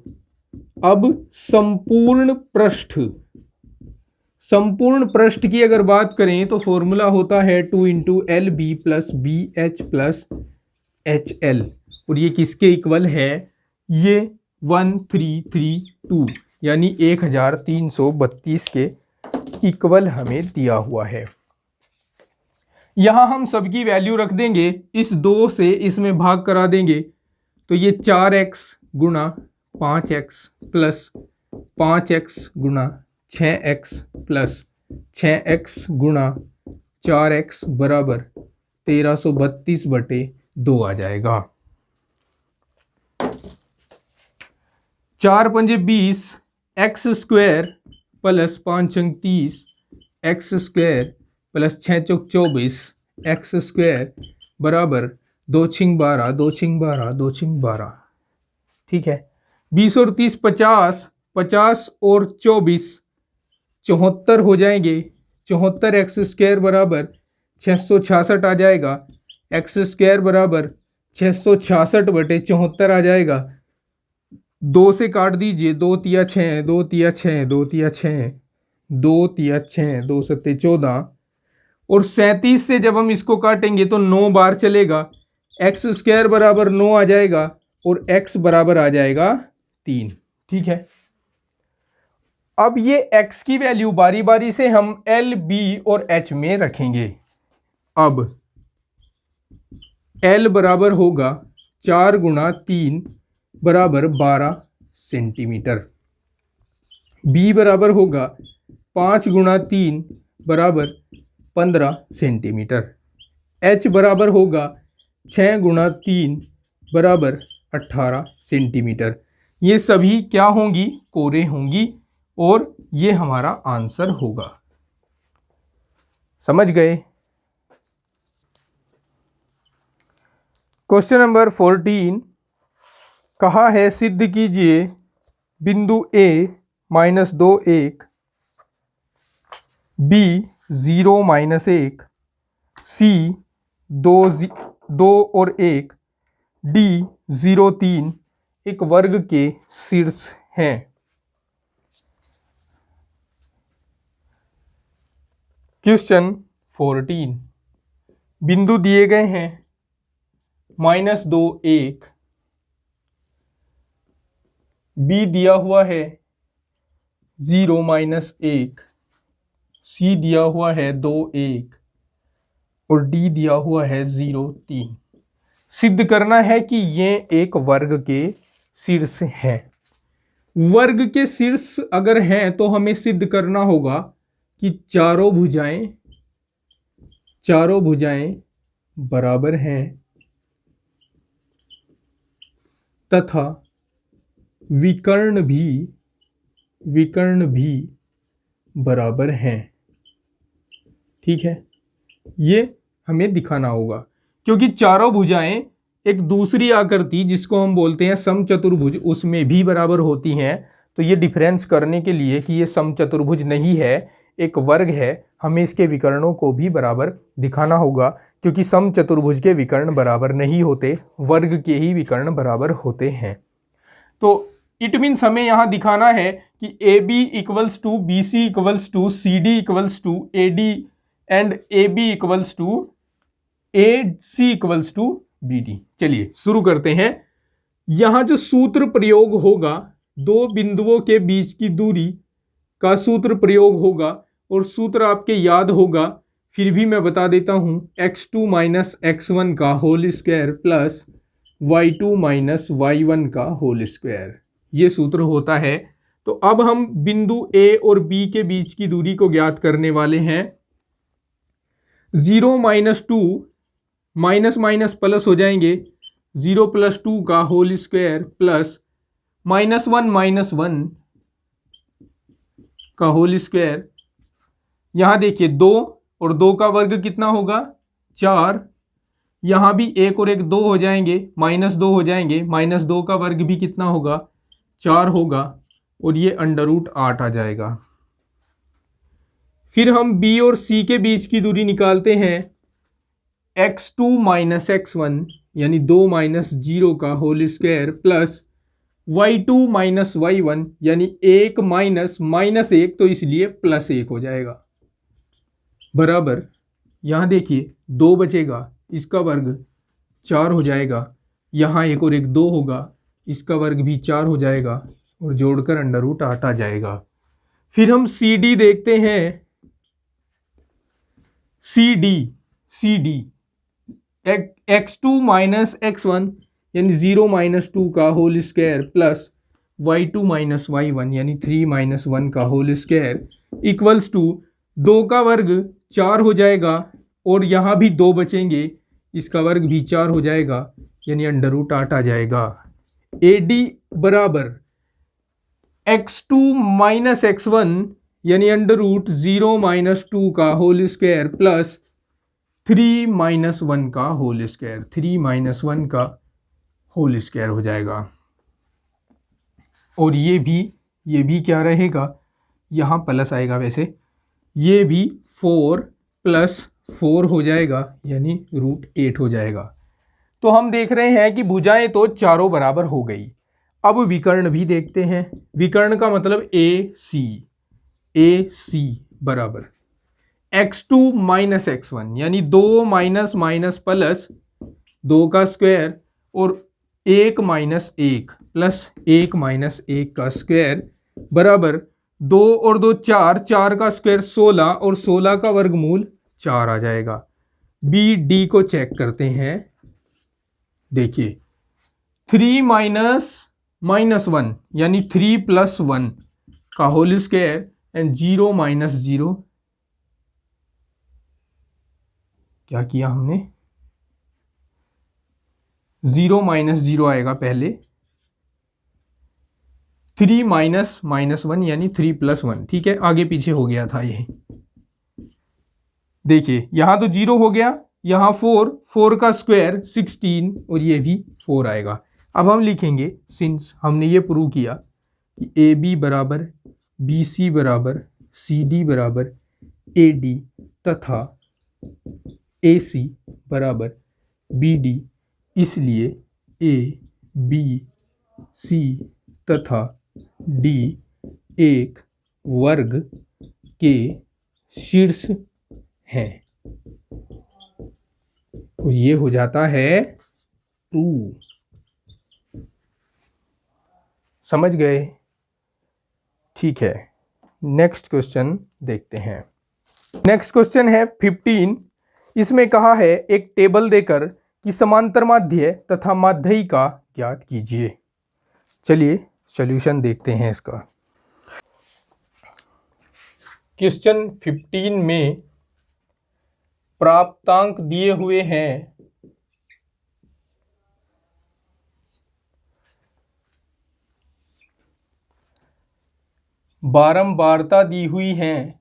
संपूर्ण पृष्ठ की अगर बात करें तो फॉर्मूला होता है 2 × LB + BH + HL और ये किसके इक्वल है? ये 1332 यानी 1332 के इक्वल हमें दिया हुआ है। यहां हम सबकी वैल्यू रख देंगे, इस 2 से इसमें भाग करा देंगे तो ये 4x गुणा 5x प्लस 5x गुणा 6x प्लस 6x गुणा 4x बराबर 1332/2 आ जाएगा। 4 × 5 = 20 x² plus 5 × 30 x² plus 6 × 24 x² बराबर 2 × 12 2 × 12 2 × 12। ठीक है। 20 और 30 50, 50 और 24 74 हो जाएंगे। 74 x² बराबर 666 आ जाएगा। x² बराबर 666/74 आ जाएगा। 2 से काट दीजिए, 2 × 6 2 × 6 2 × 6 2 × 6 2 × 7 14 और 37 से जब हम इसको काटेंगे तो 9 बार चलेगा। x² बराबर 9 आ जाएगा और x बराबर आ जाएगा 3। ठीक है। अब ये x की वैल्यू बारी बारी से हम L, B और H में रखेंगे। अब L बराबर होगा 4 × 3 बराबर 12 सेंटीमीटर। B बराबर होगा 5 × 3 बराबर 15 सेंटीमीटर। H बराबर होगा 6 × 3 बराबर 18 सेंटीमीटर। ये सभी क्या होंगी? कोरें होंगी और ये हमारा आंसर होगा। समझ गए? क्वेश्चन नंबर 14 कहा है सिद्ध कीजिए बिंदु A -2 1, B 0 -1, C 2 और 1, D 0 3 एक वर्ग के शीर्ष हैं। क्वेश्चन 14 बिंदु दिए गए हैं -2 1, B दिया हुआ है 0 -1, C दिया हुआ है 2 1 और D दिया हुआ है 0 3। सिद्ध करना है कि ये एक वर्ग के शीर्ष हैं। वर्ग के शीर्ष अगर हैं तो हमें सिद्ध करना होगा कि चारों भुजाएं बराबर हैं तथा विकर्ण भी बराबर हैं। ठीक है। ये हमें दिखाना होगा क्योंकि चारों भुजाएं एक दूसरी आकृति जिसको हम बोलते हैं समचतुर्भुज उसमें भी बराबर होती हैं। तो ये डिफरेंस करने के लिए कि ये समचतुर्भुज नहीं है एक वर्ग है, हमें इसके विकर्णों को भी बराबर दिखाना होगा, क्योंकि समचतुर्भुज के विकर्ण बराबर नहीं होते, वर्ग के ही विकर्ण बराबर होते हैं। तो इट मीन्स हमें यहाँ दिखाना है कि A B equals to B C equals to C D equals to A D and A B equals to A C equals to B D. चलिए शुरू करते हैं। यहाँ जो सूत्र प्रयोग होगा, दो बिंदुओं के बीच की दूरी का सूत्र प्रयोग होगा, और सूत्र आपके याद होगा, फिर भी मैं बता देता हूँ, x2 माइनस x1 का whole square plus y2 minus y1 का होल स्क्वायर, ये सूत्र होता है। तो अब हम बिंदु A और B के बीच की दूरी को ज्ञात करने वाले हैं। 0 माइनस 2 माइनस माइनस प्लस हो जाएंगे, 0 प्लस 2 का होल स्क्वायर प्लस -1 का होल स्क्वायर। यहाँ देखिए 2 और 2 का वर्ग कितना होगा, 4। यहाँ भी 1 और 1 2 हो जाएंगे, -2 हो जाएंगे, -2 का वर्ग भी कितना होगा, 4 होगा, और ये √8 आ जाएगा। फिर हम B और C के बीच की दूरी निकालते हैं। x2 माइनस x1 यानी 2 माइनस 0 का whole square plus y2 minus y1 यानी 1 माइनस -1, तो इसलिए +1 हो जाएगा, बराबर। यहाँ देखिए 2 बचेगा, इसका वर्ग 4 हो जाएगा, यहाँ 1 और 1 2 होगा, इसका वर्ग भी 4 हो जाएगा, और जोड़कर √8 आ जाएगा। फिर हम CD देखते हैं। CD x2 माइनस x1 यानी 0 माइनस 2 का whole square plus y2 minus y1 यानी 3 माइनस 1 का होल स्क्वायर इक्वल्स टू 2 का वर्ग 4 हो जाएगा, और यहाँ भी 2 बचेंगे, इसका वर्ग भी 4 हो जाएगा, यानी √8 आ जाएगा। AD बराबर x2 माइनस x1 यानी √0 माइनस 2 का होल स्क्वायर प्लस 3 माइनस 1 का होल स्क्वायर, 3 माइनस 1 का होल स्क्वायर हो जाएगा। और ये भी क्या रहेगा, यहाँ प्लस आएगा, वैसे ये भी 4 + 4 हो जाएगा, यानी √8 हो जाएगा। तो हम देख रहे हैं कि भुजाएं तो चारों बराबर हो गई। अब विकर्ण भी देखते हैं। विकर्ण का मतलब AC बराबर x2 माइनस x1 यानी 2 माइनस माइनस प्लस 2 का स्क्वायर और 1 माइनस 1 प्लस 1 माइनस 1 का स्क्वायर बराबर 2 और 2 4, 4 का स्क्वायर 16 और 16 का वर्गमूल 4 आ जाएगा। BD को चेक करते हैं। देखिए 3 माइनस -1 यानी 3 + 1 का होल स्क्वायर एंड 0 माइनस 0, क्या किया हमने, 0 माइनस 0 आएगा पहले, 3 माइनस -1 यानी 3 + 1, ठीक है, आगे पीछे हो गया था ये। देखिए यहां तो 0 हो गया, यहाँ 4 का स्क्वायर 16 और ये भी 4 आएगा। अब हम लिखेंगे, सिंस हमने ये प्रूव किया कि AB बराबर BC बराबर CD बराबर AD तथा AC बराबर BD, इसलिए ABC तथा D एक वर्ग के शीर्ष हैं, और ये हो जाता है 2। समझ गए? ठीक है, नेक्स्ट क्वेश्चन देखते हैं। नेक्स्ट क्वेश्चन है 15। इसमें कहा है एक टेबल देकर कि समांतर माध्य तथा माध्ययी का ज्ञात कीजिए। चलिए सॉल्यूशन देखते हैं इसका। क्वेश्चन 15 में प्राप्तांक दिए हुए हैं। बारंबारता दी हुई है।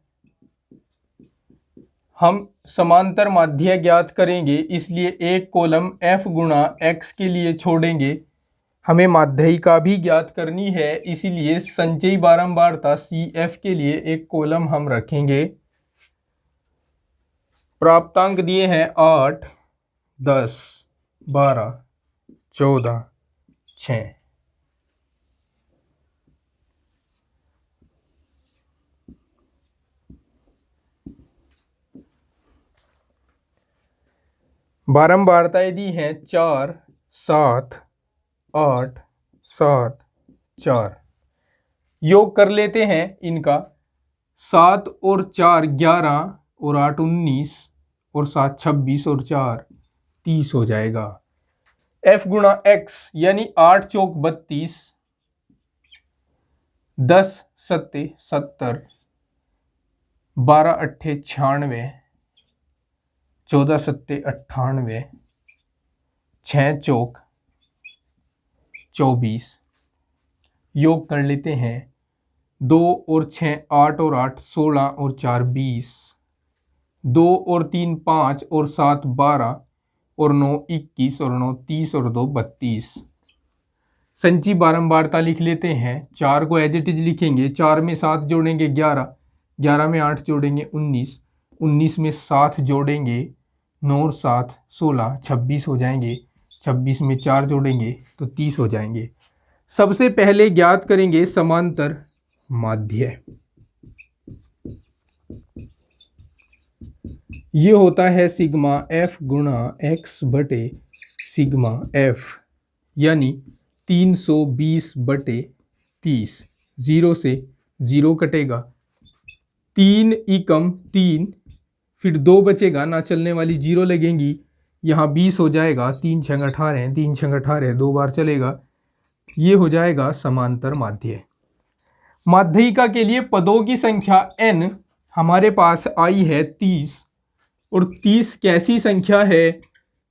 हम समांतर माध्य ज्ञात करेंगे, इसलिए एक कॉलम F गुणा x के लिए छोड़ेंगे। हमें माध्यिका भी ज्ञात करनी है, इसीलिए संचयी बारंबारता CF के लिए एक कॉलम हम रखेंगे। प्राप्तांक दिए हैं 8, 10, 12, 14, 6। बारंबारताएं दी हैं 4, 7, 8, 7, 4। योग कर लेते हैं इनका। 7 और 4 11 और 8 19 और 7 26 और 4 30 हो जाएगा। F गुणा x यानी 8 चौक 32, 10 सत्ते 70, 12 अट्ठे 96, 14 सत्ते 98, 6 चौक 24। योग कर लेते हैं। 2 और 6 8 और 8 16 और 4 20, 2 और 3 5 और 7 12 और 9 21 और 9 30 और 2 32। संचयी बारंबारता लिख लेते हैं। 4 को एज इट इज लिखेंगे। 4 में 7 जोड़ेंगे 11, 11 में 8 जोड़ेंगे 19, 19 में 7 जोड़ेंगे 9 और 7 16, 26 हो जाएंगे। 26 में 4 जोड़ेंगे तो 30 हो जाएंगे। सबसे पहले ज्ञात करेंगे समांतर माध्य। ये होता है सिग्मा F गुणा x बटे सिग्मा F, यानी 320/30। 0 से 0 कटेगा, 3 एकम 3, फिर 2 बचेगा, ना चलने वाली 0 लगेंगी, यहाँ 20 हो जाएगा। 3 छंग 18, 3 छंग 18, 2 बार चलेगा। ये हो जाएगा समांतर माध्य। माध्यिका के लिए पदों की संख्या n हमारे पास आई है 30, और 30 कैसी संख्या है?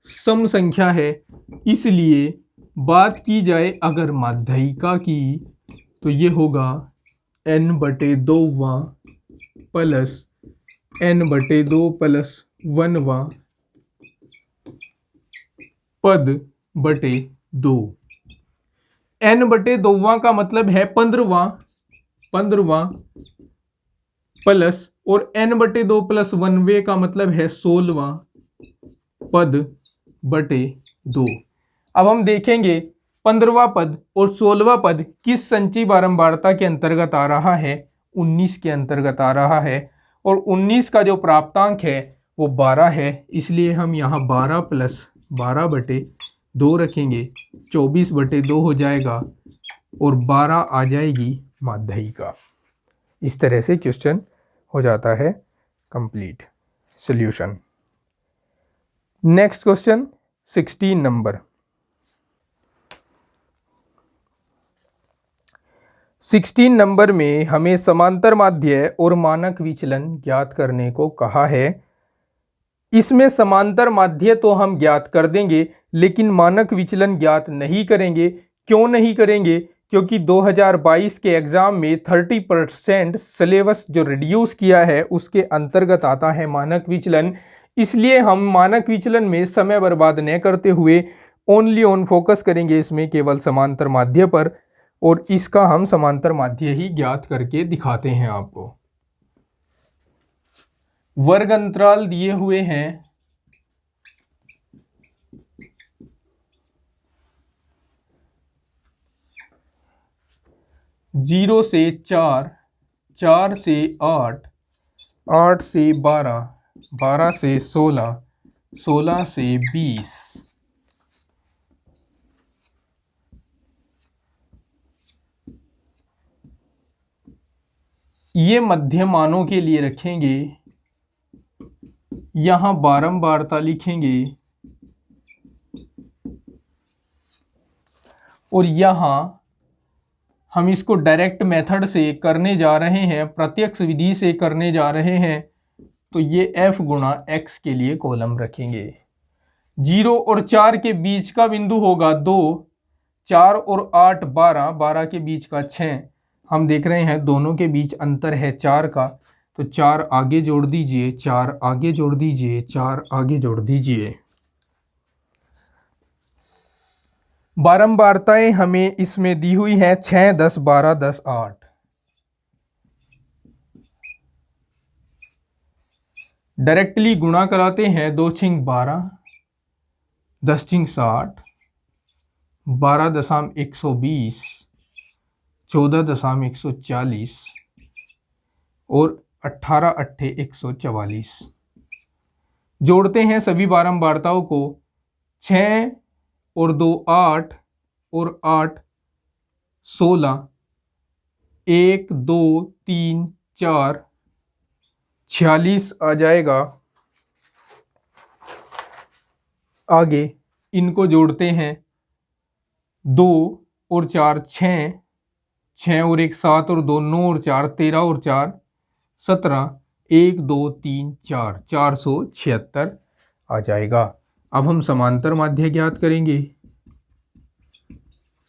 सम संख्या है। इसलिए बात की जाए अगर माध्यिका की, तो ये होगा n/2 प्लस n/2 प्लस 1 पद बटे 2। n/2 का मतलब है 15वां प्लस, और n/2 प्लस 1 का मतलब है 16वां पद बटे 2। अब हम देखेंगे 15वां पद और 16वां पद किस संचयी बारंबारता के अंतर्गत आ रहा है? 19 के अंतर्गत आ रहा है। और 19 का जो प्राप्तांक है वो 12 है, इसलिए हम यहाँ 12 प्लस 12/2 रखेंगे। 24/2 हो जाएगा और 12 आ जाएगी माध्यिका। इस तरह से क्वेश्चन हो जाता है complete. Solution. Next question 16 number. 16 number में हमें समांतर माध्य और मानक विचलन ज्ञात करने को कहा है। इसमें समांतर माध्य तो हम ज्ञात कर देंगे, लेकिन मानक विचलन ज्ञात नहीं करेंगे। क्यों नहीं करेंगे? क्योंकि 2022 के एग्जाम में 30% सिलेबस जो रिड्यूस किया है उसके अंतर्गत आता है मानक विचलन। इसलिए हम मानक विचलन में समय बर्बाद न करते हुए ओनली ऑन फोकस करेंगे इसमें केवल समांतर माध्य पर, और इसका हम समांतर माध्य ही ज्ञात करके दिखाते हैं आपको। वर्ग अंतराल दिए हुए हैं। जीरो से 4, 4 से 8, 8 से 12, 12 से 16, 16 से 20। ये मध्य मानों के लिए रखेंगे। यहां बारंबारता लिखेंगे और यहां हम इसको डायरेक्ट मेथड से करने जा रहे हैं, प्रत्यक्ष विधि से करने जा रहे हैं, तो ये F गुणा x के लिए कॉलम रखेंगे। 0 और 4 के बीच का बिंदु होगा 2, 4 और 8 12, 12 के बीच का 6। हम देख रहे हैं दोनों के बीच अंतर है 4 का, तो 4 आगे जोड़ दीजिए, 4 आगे जोड़ दीजिए, 4 आगे जोड़ दीजिए। बारंबारताएं हमें इसमें दी हुई हैं 6, 10, 12, 10, 8। डायरेक्टली गुणा कराते हैं, 2 छिंग 12, 10 छिंग 60, 12,120, 14,140 और 18 अट्ठे 144। जोड़ते हैं सभी बारंबारताओं को, 6 और 2 8 और 8 16, 1 2 3 4 46 आ जाएगा। आगे इनको जोड़ते हैं, 2 और 4 6, 6 और 1 7 और 2 9 और 4 13 और 4 17, 1 2 3 4 476 आ जाएगा। अब हम समांतर माध्य ज्ञात करेंगे।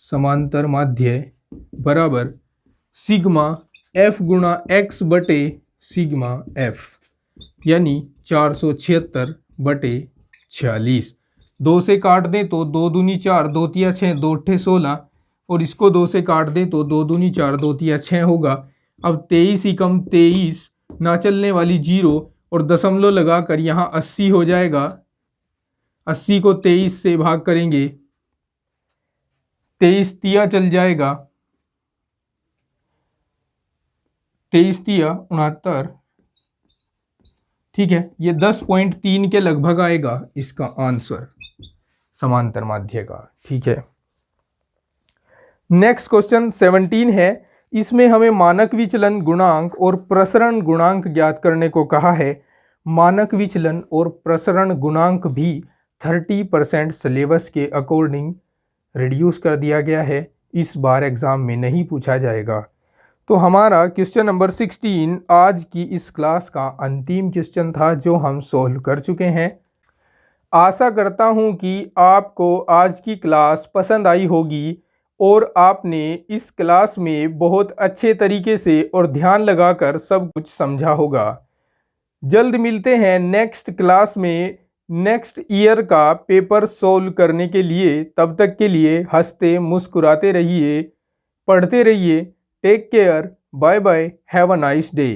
समांतर माध्य बराबर सिग्मा एफ गुणा एक्स बटे सिग्मा एफ, यानी 476 बटे 46। 2 से काट दें तो 2 दूनी 4, 2 तिया 6, 2 अट्ठे 16 और इसको 2 से काट दें तो 2 दूनी 4, 2 तिया 6 होगा। अब 23 एकम 23, ना चलने वाली 0 और दशमलव लगाकर यहाँ 80 हो जाएगा। 80 को 23 से भाग करेंगे, 23 तिया चल जाएगा, 23 तिया 69। ठीक है, ये 10.3 के लगभग आएगा इसका आंसर समांतर माध्य का। ठीक है, नेक्स्ट क्वेश्चन 17 है। इसमें हमें मानक विचलन गुणांक और प्रसरण गुणांक ज्ञात करने को कहा है। मानक विचलन और प्रसरण गुणांक भी 30% सिलेबस के अकॉर्डिंग रिड्यूस कर दिया गया है, इस बार एग्जाम में नहीं पूछा जाएगा। तो हमारा क्वेश्चन नंबर 16 आज की इस क्लास का अंतिम क्वेश्चन था, जो हम सॉल्व कर चुके हैं। आशा करता हूं कि आपको आज की क्लास पसंद आई होगी और आपने इस क्लास में बहुत अच्छे तरीके से और ध्यान लगाकर सब कुछ समझा होगा। जल्द मिलते हैं नेक्स्ट क्लास में नेक्स्ट ईयर का पेपर सॉल्व करने के लिए। तब तक के लिए हंसते मुस्कुराते रहिए, पढ़ते रहिए। Take care, bye bye, have a nice day.